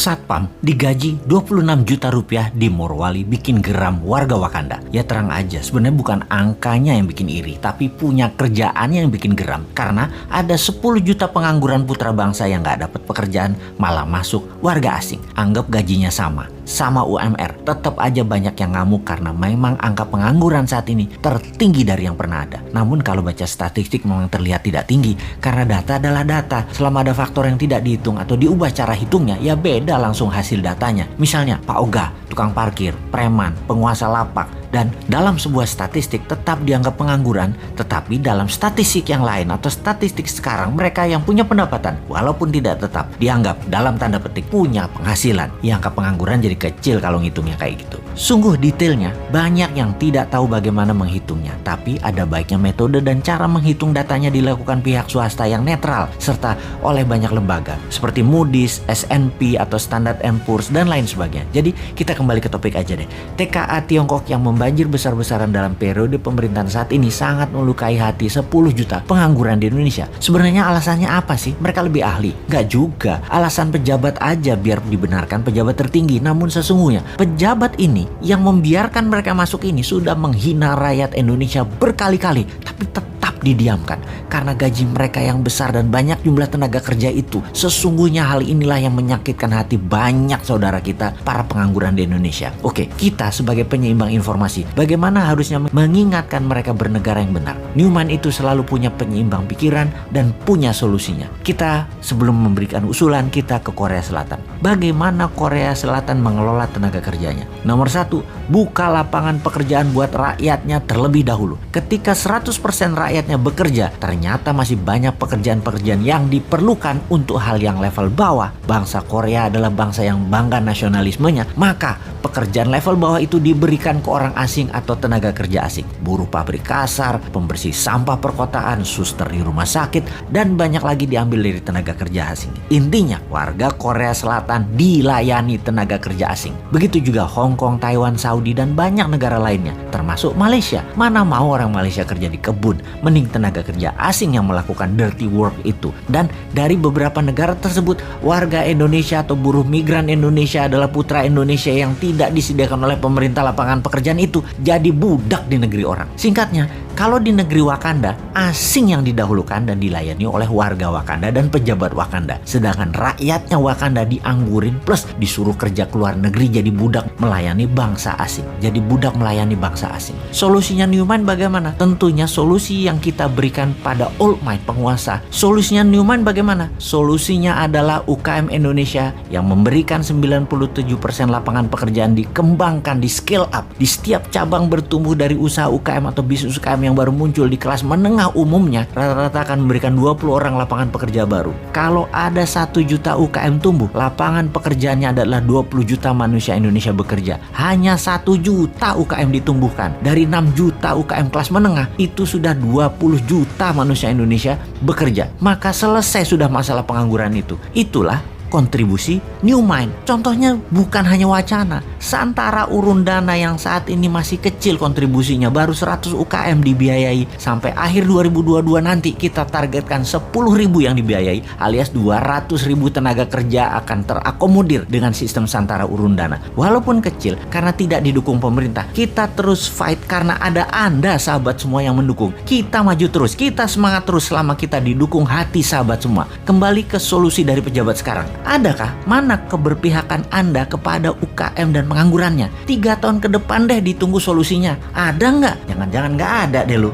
Satpam digaji 26 juta rupiah di Morowali bikin geram warga Wakanda. Ya terang aja, sebenarnya bukan angkanya yang bikin iri, tapi punya kerjaannya yang bikin geram. Karena ada 10 juta pengangguran putra bangsa yang gak dapat pekerjaan, malah masuk warga asing. Anggap gajinya sama UMR. Tetap aja banyak yang ngamuk karena memang angka pengangguran saat ini tertinggi dari yang pernah ada. Namun kalau baca statistik memang terlihat tidak tinggi, karena data adalah data. Selama ada faktor yang tidak dihitung atau diubah cara hitungnya, ya beda langsung hasil datanya. Misalnya Pak Oga, tukang parkir, preman, penguasa lapak, dan dalam sebuah statistik tetap dianggap pengangguran, tetapi dalam statistik yang lain atau statistik sekarang mereka yang punya pendapatan walaupun tidak tetap dianggap dalam tanda petik punya penghasilan. Ya angka pengangguran jadi kecil kalau ngitungnya kayak gitu. Sungguh detailnya banyak yang tidak tahu bagaimana menghitungnya, tapi ada baiknya metode dan cara menghitung datanya dilakukan pihak swasta yang netral serta oleh banyak lembaga seperti Moody's, S&P atau Standard & Poor's dan lain sebagainya. Jadi kita kembali ke topik aja deh. TKA Tiongkok yang membanjir besar-besaran dalam periode pemerintahan saat ini sangat melukai hati 10 juta pengangguran di Indonesia. Sebenarnya alasannya apa sih? Mereka lebih ahli? Nggak juga. Alasan pejabat aja biar dibenarkan pejabat tertinggi. Namun sesungguhnya pejabat ini yang membiarkan mereka masuk ini sudah menghina rakyat Indonesia berkali-kali, tapi tetap didiamkan karena gaji mereka yang besar dan banyak jumlah tenaga kerja itu. Sesungguhnya hal inilah yang menyakitkan hati banyak saudara kita para pengangguran di Indonesia. Oke, kita sebagai penyeimbang informasi, bagaimana harusnya mengingatkan mereka bernegara yang benar? Newman itu selalu punya penyeimbang pikiran dan punya solusinya. Kita sebelum memberikan usulan kita ke Korea Selatan. Bagaimana Korea Selatan mengelola tenaga kerjanya? Nomor 1, buka lapangan pekerjaan buat rakyatnya terlebih dahulu. Ketika 100% rakyatnya bekerja, ternyata masih banyak pekerjaan-pekerjaan yang diperlukan untuk hal yang level bawah. Bangsa Korea adalah bangsa yang bangga nasionalismenya, maka pekerjaan level bawah itu diberikan ke orang asing atau tenaga kerja asing. Buruh pabrik kasar, pembersih sampah perkotaan, suster di rumah sakit, dan banyak lagi diambil dari tenaga kerja asing. Intinya, warga Korea Selatan dilayani tenaga kerja asing. Begitu juga Hong Kong, Taiwan, Saudi, dan banyak negara lainnya, termasuk Malaysia. Mana mau orang Malaysia kerja di kebun, mending tenaga kerja asing yang melakukan dirty work itu. Dan dari beberapa negara tersebut, warga Indonesia atau buruh migran Indonesia adalah putra Indonesia yang tidak disediakan oleh pemerintah lapangan pekerjaan itu jadi budak di negeri orang. Singkatnya, kalau di negeri Wakanda, asing yang didahulukan dan dilayani oleh warga Wakanda dan pejabat Wakanda. Sedangkan rakyatnya Wakanda dianggurin plus disuruh kerja ke luar negeri jadi budak melayani bangsa asing. Jadi budak melayani bangsa asing. Solusinya Newman bagaimana? Tentunya solusi yang kita berikan pada old might penguasa. Solusinya Newman bagaimana? Solusinya adalah UKM Indonesia yang memberikan 97% lapangan pekerjaan dikembangkan, di scale up. Di setiap cabang bertumbuh dari usaha UKM atau bisnis UKM yang baru muncul di kelas menengah umumnya, rata-rata akan memberikan 20 orang lapangan pekerja baru. Kalau ada 1 juta UKM tumbuh, lapangan pekerjaannya adalah 20 juta manusia Indonesia bekerja. Hanya 1 juta UKM ditumbuhkan. Dari 6 juta UKM kelas menengah, itu sudah 20 juta manusia Indonesia bekerja. Maka selesai sudah masalah pengangguran itu. Itulah kontribusi Newman. Contohnya bukan hanya wacana. Santara urun dana yang saat ini masih kecil kontribusinya, baru 100 UKM dibiayai. Sampai akhir 2022 nanti kita targetkan 10.000 yang dibiayai, alias 200.000 tenaga kerja akan terakomodir dengan sistem santara urun dana. Walaupun kecil, karena tidak didukung pemerintah, kita terus fight karena ada Anda sahabat semua yang mendukung. Kita maju terus, kita semangat terus selama kita didukung hati sahabat semua. Kembali ke solusi dari pejabat sekarang. Adakah mana keberpihakan Anda kepada UKM dan penganggurannya? 3 tahun ke depan deh ditunggu solusinya. Ada nggak? Jangan-jangan nggak ada deh lu.